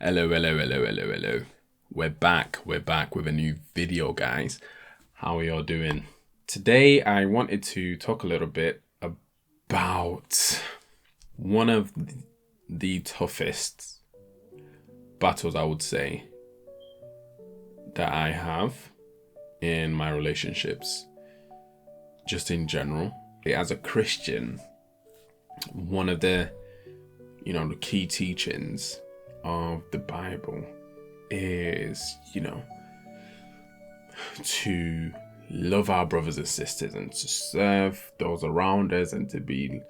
Hello. We're back with a new video, guys. How are y'all doing? Today, I wanted to talk a little bit about one of the toughest battles, I would say, that I have in my relationships, just in general. As a Christian, one of the key teachings of the Bible is, to love our brothers and sisters and to serve those around us and to be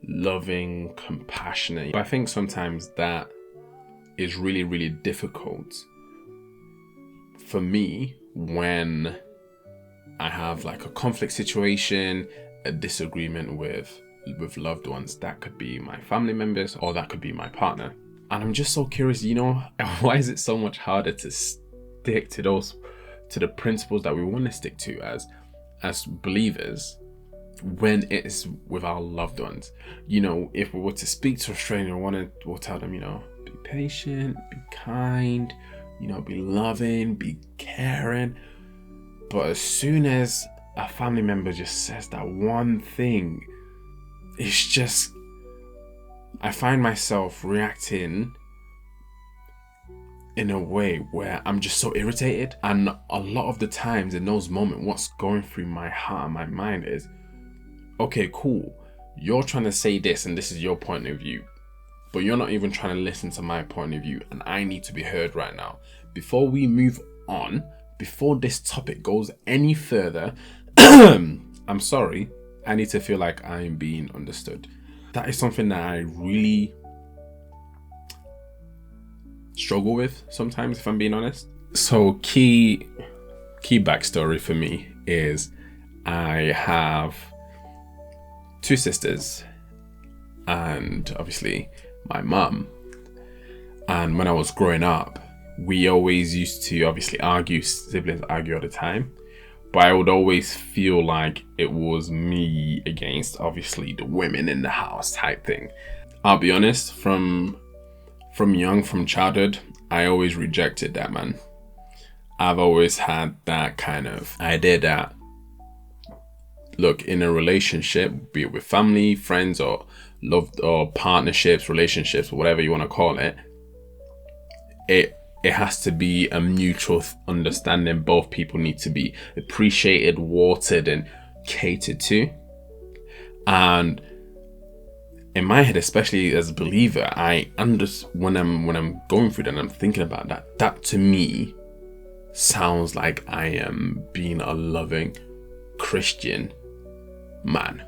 loving, compassionate. But I think sometimes that is really, really difficult for me when I have like a conflict situation, a disagreement with loved ones. That could be my family members or that could be my partner. And I'm just so curious, why is it so much harder to stick to the principles that we want to stick to as believers when it's with our loved ones? If we were to speak to a stranger, we'll tell them, be patient, be kind, be loving, be caring. But as soon as a family member just says that one thing, it's just, I find myself reacting in a way where I'm just so irritated. And a lot of the times in those moments, what's going through my heart and my mind is, okay, cool, you're trying to say this and this is your point of view, but you're not even trying to listen to my point of view, and I need to be heard right now. Before we move on, before this topic goes any further, I'm sorry, I need to feel like I am being understood. That is something that I really struggle with sometimes, if I'm being honest. So key backstory for me is I have two sisters and obviously my mum. And when I was growing up, we always used to obviously argue, siblings argue all the time. But I would always feel like it was me against obviously the women in the house type thing. I'll be honest, from childhood, I always rejected that, man. I've always had that kind of idea that, look, in a relationship, be it with family, friends, or love, or partnerships, relationships, whatever you want to call it, it has to be a mutual understanding. Both people need to be appreciated, watered, and catered to. And in my head, especially as a believer, when I'm going through that and I'm thinking about that to me sounds like I am being a loving Christian man.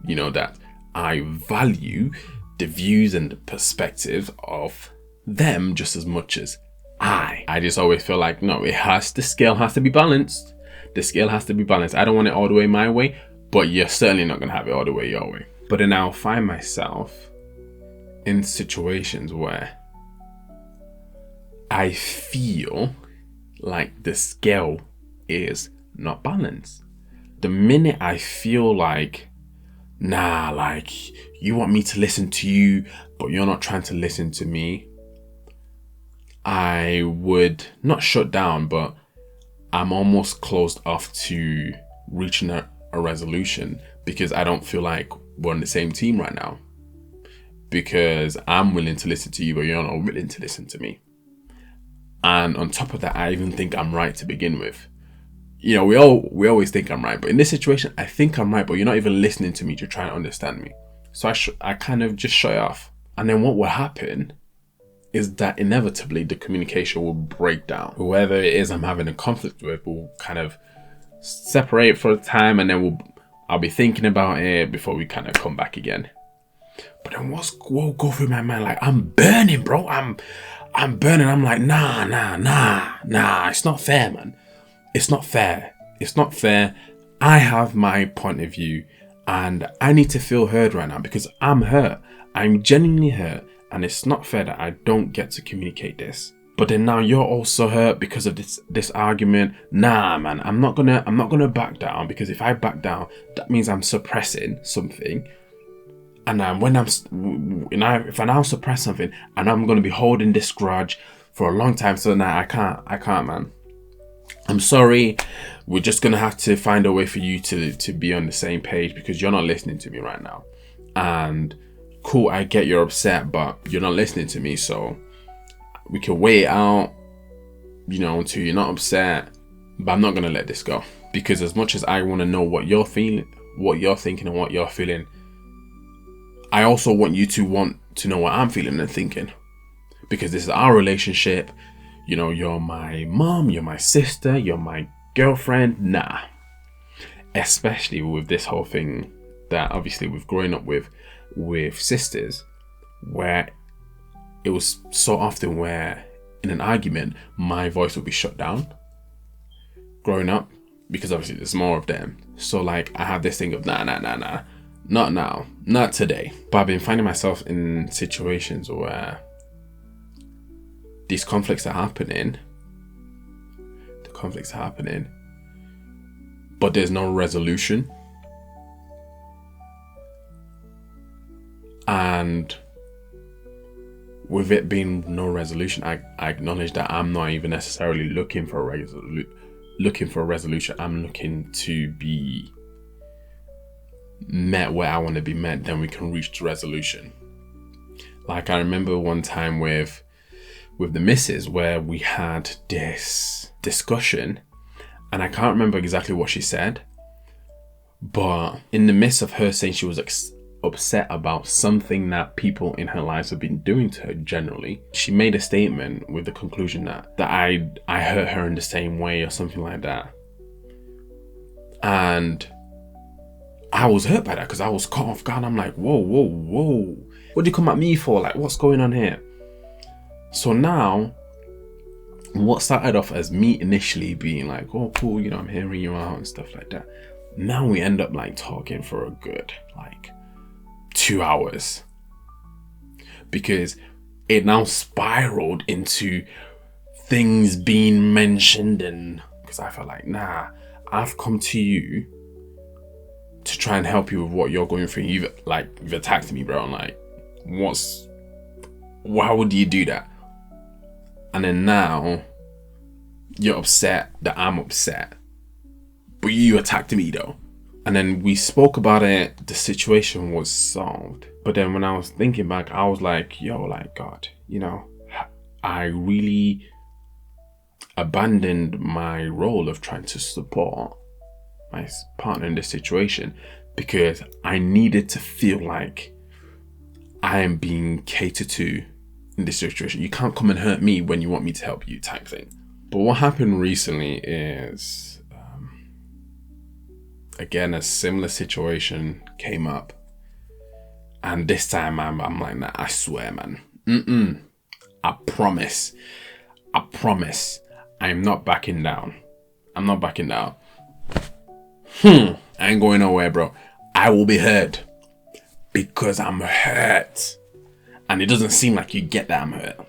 That I value the views and the perspectives of them just as much as I just always feel like, no, the scale has to be balanced. The scale has to be balanced. I don't want it all the way my way, but you're certainly not going to have it all the way your way. But then I'll find myself in situations where I feel like the scale is not balanced. The minute I feel like, you want me to listen to you, but you're not trying to listen to me, I would not shut down, but I'm almost closed off to reaching a resolution, because I don't feel like we're on the same team right now. Because I'm willing to listen to you, but you're not willing to listen to me. And on top of that, I even think I'm right to begin with. We always think I'm right, but in this situation, I think I'm right, but you're not even listening to me to try and understand me. So I kind of just shut it off. And then what will happen is that inevitably the communication will break down. Whoever it is I'm having a conflict with will kind of separate for a time, and then I'll be thinking about it before we kind of come back again. But then what go through my mind? Like, I'm burning, bro. I'm burning. I'm like, nah. It's not fair, man. It's not fair. I have my point of view and I need to feel heard right now because I'm hurt. I'm genuinely hurt. And it's not fair that I don't get to communicate this. But then now you're also hurt because of this argument. Nah, man, I'm not gonna back down, because if I back down, that means I'm suppressing something. And if I now suppress something, and I'm gonna be holding this grudge for a long time, so now I can't, man. I'm sorry. We're just gonna have to find a way for you to be on the same page, because you're not listening to me right now. And cool, I get you're upset, but you're not listening to me, so we can wait it out, until you're not upset. But I'm not gonna let this go, because as much as I want to know what you're feeling, what you're thinking, and what you're feeling, I also want you to want to know what I'm feeling and thinking, because this is our relationship. You're my mom, you're my sister, you're my girlfriend. Nah. Especially with this whole thing that obviously we've grown up with sisters, where it was so often where in an argument, my voice would be shut down growing up, because obviously there's more of them. So like, I have this thing of nah, not now, not today. But I've been finding myself in situations where these conflicts are happening, but there's no resolution. And with it being no resolution, I acknowledge that I'm not even necessarily looking for a resolution. I'm looking to be met where I want to be met, then we can reach the resolution. Like, I remember one time with the missus where we had this discussion, and I can't remember exactly what she said, but in the midst of her saying she was upset about something that people in her lives have been doing to her generally, she made a statement with the conclusion that I hurt her in the same way or something like that. And I was hurt by that, because I was caught off guard. I'm like, whoa, what do you come at me for? Like, what's going on here? So now, what started off as me initially being like, oh cool, I'm hearing you out and stuff like that, now we end up like talking for a good 2 hours, because it now spiraled into things being mentioned. And because I felt like, nah, I've come to you to try and help you with what you're going through. You've attacked me, bro. I'm like, why would you do that? And then now you're upset that I'm upset, but you attacked me though. And then we spoke about it, the situation was solved. But then when I was thinking back, I was like, God, I really abandoned my role of trying to support my partner in this situation, because I needed to feel like I am being catered to in this situation. You can't come and hurt me when you want me to help you, type thing. But what happened recently is, again, a similar situation came up, and this time I'm like, nah, I swear, man, I promise, I am not backing down. I'm not backing down. I ain't going nowhere, bro. I will be heard, because I'm hurt, and it doesn't seem like you get that I'm hurt.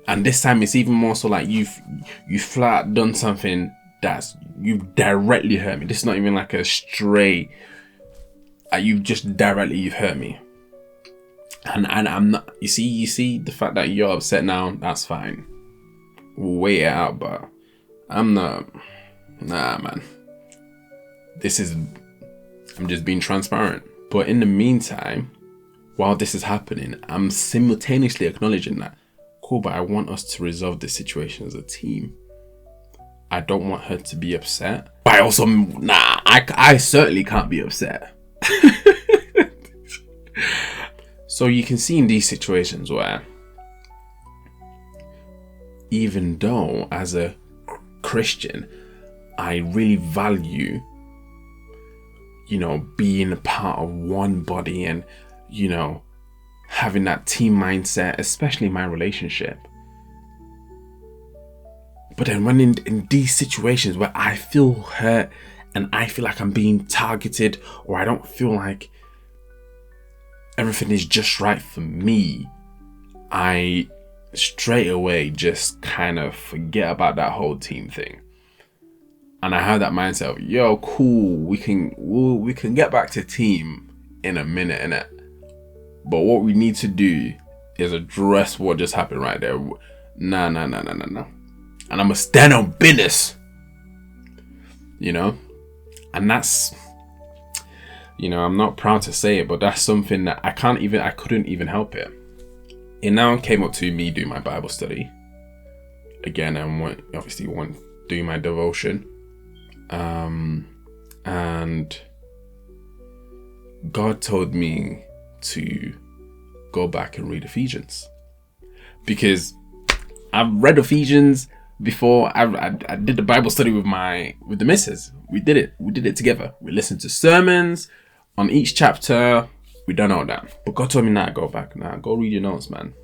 And this time it's even more so like you flat done something that's, you've directly hurt me. This is not even like a stray, you've hurt me. And I'm not, you see the fact that you're upset now, that's fine, we'll wait it out, but I'm not, nah, man, I'm just being transparent. But in the meantime, while this is happening, I'm simultaneously acknowledging that, cool, but I want us to resolve this situation as a team. I don't want her to be upset, but I also, I certainly can't be upset. So you can see in these situations where, even though as a Christian, I really value, being a part of one body and, having that team mindset, especially in my relationship. But then when in these situations where I feel hurt and I feel like I'm being targeted, or I don't feel like everything is just right for me, I straight away just kind of forget about that whole team thing. And I have that mindset of, yo, cool, we can get back to team in a minute, innit? But what we need to do is address what just happened right there. Nah. And I'm gonna stand on business. You know? And that's, you know, I'm not proud to say it, but that's something that I couldn't even help it. It now came up to me doing my Bible study. Again, I obviously doing my devotion. And God told me to go back and read Ephesians. Because I've read Ephesians before. I did the Bible study with the missus. We did it together. We listened to sermons on each chapter. We done all that. But God told me, nah, go back. Nah, go read your notes, man.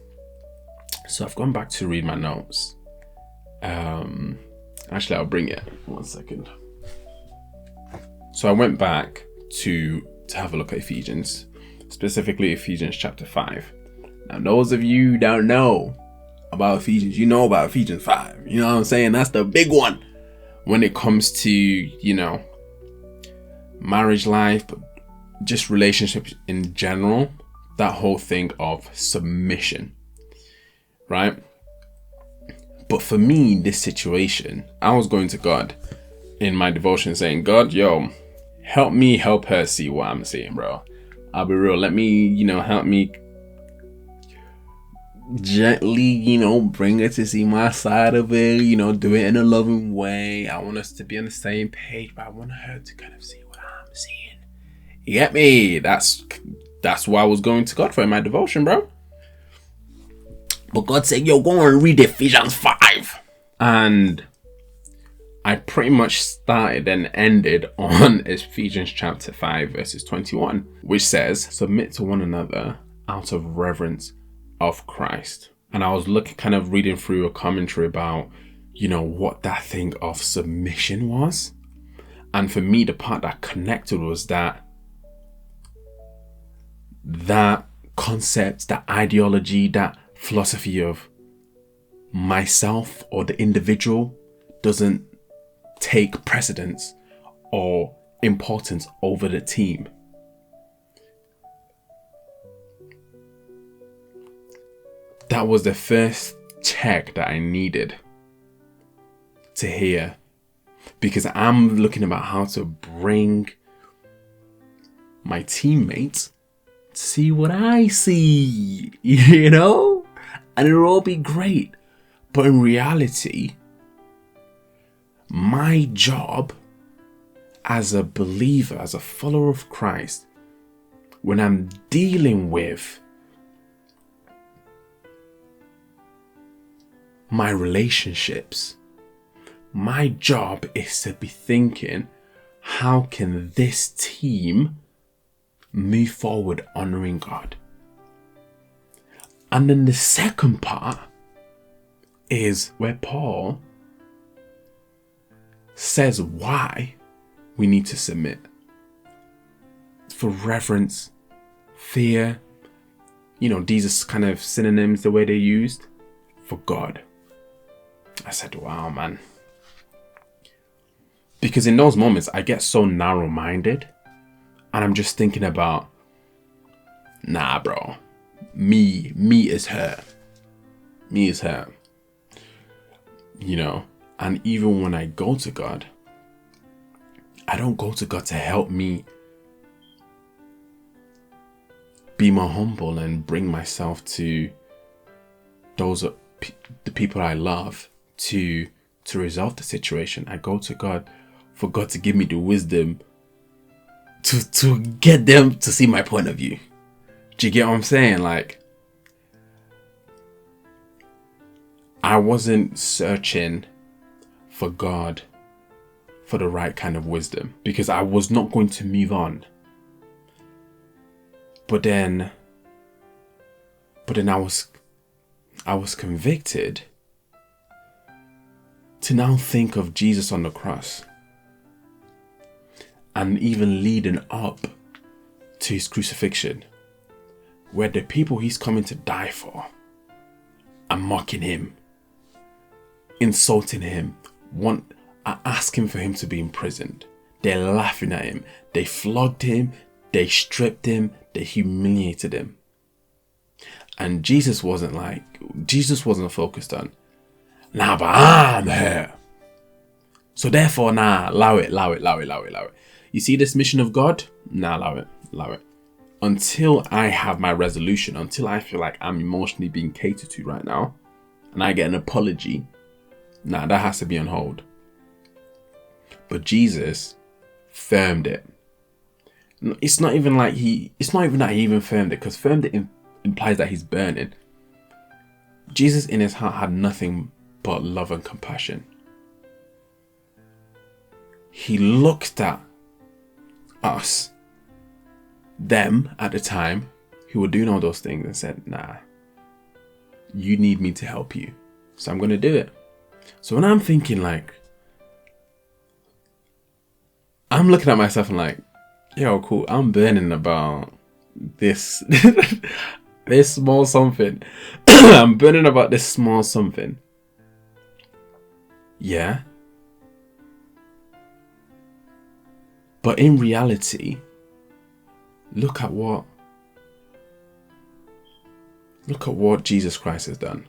So I've gone back to read my notes. Actually, I'll bring it. 1 second. So I went back to have a look at Ephesians. Specifically Ephesians chapter 5. Now, those of you who don't know about Ephesians, you know about Ephesians 5. You know what I'm saying? That's the big one when it comes to, you know, marriage life, but just relationships in general. That whole thing of submission, right? But for me, this situation, I was going to God in my devotion saying, God, yo, help me help her see what I'm seeing, bro. I'll be real. Let me, you know, help me gently, you know, bring her to see my side of it, you know, do it in a loving way. I want us to be on the same page, but I want her to kind of see what I'm seeing. You get me? That's why I was going to God for in my devotion, bro. But God said, yo, go and read Ephesians 5. And I pretty much started and ended on Ephesians chapter 5, verses 21, which says, submit to one another out of reverence of Christ. And I was kind of reading through a commentary about, you know, what that thing of submission was. And for me, the part that connected was that concept, that ideology, that philosophy of myself or the individual doesn't take precedence or importance over the team. That was the first check that I needed to hear, because I'm looking about how to bring my teammates to see what I see, you know, and it'll all be great. But in reality, my job as a believer, as a follower of Christ, when I'm dealing with my relationships, my job is to be thinking, how can this team move forward honoring God? And then the second part is where Paul says why we need to submit. For reverence, fear, you know, these are kind of synonyms the way they're used for God. I said, wow, man. Because in those moments, I get so narrow-minded and I'm just thinking about, nah, bro, me is her. Me is her. You know, and even when I go to God, I don't go to God to help me be more humble and bring myself to the people I love to resolve the situation. I go to God for God to give me the wisdom to get them to see my point of view. Do you get what I'm saying? Like, I wasn't searching for God for the right kind of wisdom because I was not going to move on. But then I was convicted to now think of Jesus on the cross and even leading up to his crucifixion, where the people he's coming to die for are mocking him, insulting him, are asking for him to be imprisoned. They're laughing at him. They flogged him. They stripped him, they humiliated him. And Jesus wasn't focused on, nah, but I'm here. So therefore, nah, allow it. You see this mission of God? Nah, allow it. Until I have my resolution, until I feel like I'm emotionally being catered to right now, and I get an apology, nah, that has to be on hold. But Jesus firmed it. It's not even that he even firmed it, because firmed it implies that he's burning. Jesus in his heart had nothing but love and compassion. He looked at us, them at the time, who were doing all those things, and said, nah, you need me to help you, so I'm going to do it. So when I'm thinking like, I'm looking at myself and like, yo, cool, I'm burning about this this small something. I'm burning about this small something. Yeah. But in reality, look at what Jesus Christ has done.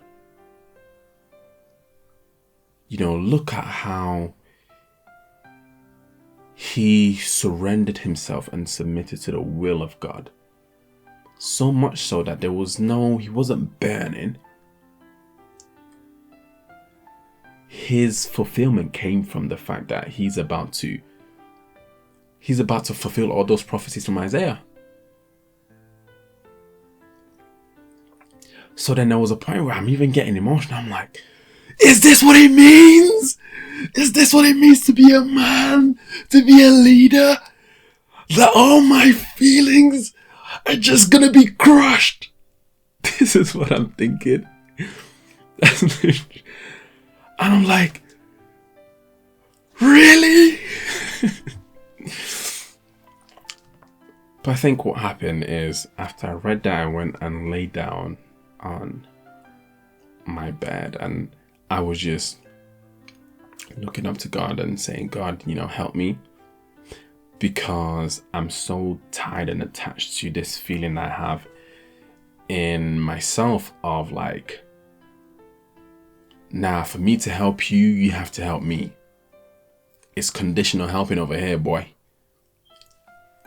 You know, look at how he surrendered himself and submitted to the will of God. So much so that he wasn't burning. His fulfillment came from the fact that he's about to fulfill all those prophecies from Isaiah. So then there was a point where I'm even getting emotional. I'm like, is this what it means? Is this what it means to be a man? To be a leader? That all my feelings are just gonna be crushed? This is what I'm thinking. And I'm like, really? But I think what happened is, after I read that, I went and lay down on my bed, and I was just looking up to God and saying, God, help me, because I'm so tied and attached to this feeling I have in myself of like, nah, for me to help you, you have to help me. It's conditional helping over here, boy.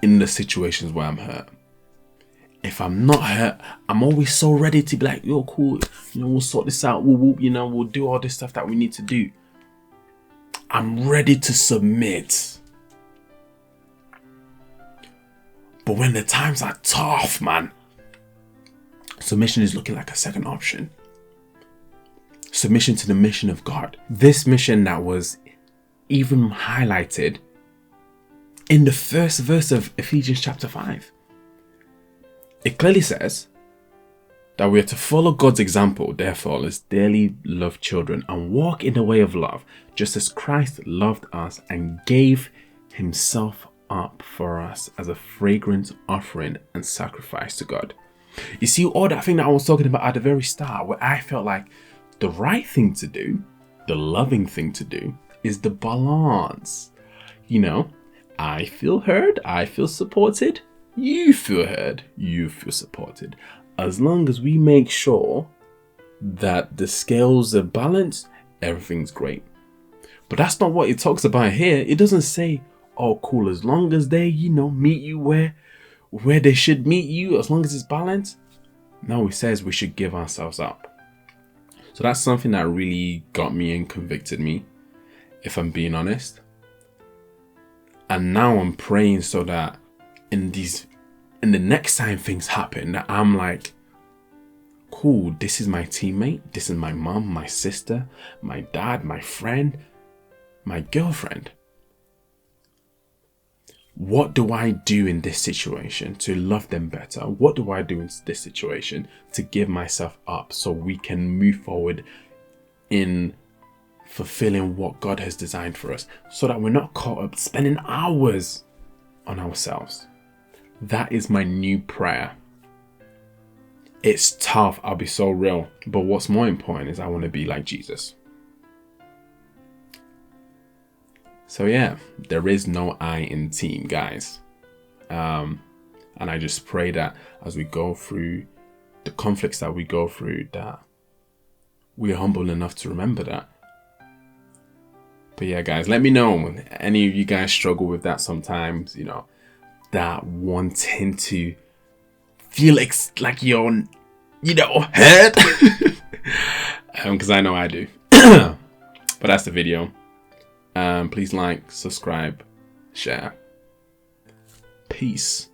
In the situations where I'm hurt. If I'm not hurt, I'm always so ready to be like, yo, cool, we'll sort this out, we'll do all this stuff that we need to do. I'm ready to submit. But when the times are tough, man, submission is looking like a second option. Submission to the mission of God. This mission that was even highlighted in the first verse of Ephesians chapter 5. It clearly says that we are to follow God's example, therefore, as dearly loved children, and walk in the way of love, just as Christ loved us and gave himself up for us as a fragrant offering and sacrifice to God. You see, all that thing that I was talking about at the very start, where I felt like the right thing to do, the loving thing to do, is the balance. I feel heard, I feel supported, you feel heard, you feel supported. As long as we make sure that the scales are balanced, everything's great. But that's not what it talks about here. It doesn't say, oh cool, as long as they, meet you where they should meet you, as long as it's balanced. No, it says we should give ourselves up. So that's something that really got me and convicted me, if I'm being honest. And now I'm praying so that in the next time things happen, that I'm like, cool, this is my teammate, this is my mom, my sister, my dad, my friend, my girlfriend. What do I do in this situation to love them better? What do I do in this situation to give myself up so we can move forward in fulfilling what God has designed for us, so that we're not caught up spending hours on ourselves? That is my new prayer. It's tough, I'll be so real, but what's more important is I want to be like Jesus. So yeah, there is no I in team, guys. And I just pray that as we go through the conflicts that we go through, that we're humble enough to remember that. But yeah, guys, let me know. Any of you guys struggle with that sometimes, you know, that wanting to feel like you're, you know, hurt. Because I know I do. But that's the video. Please like, subscribe, share. Peace.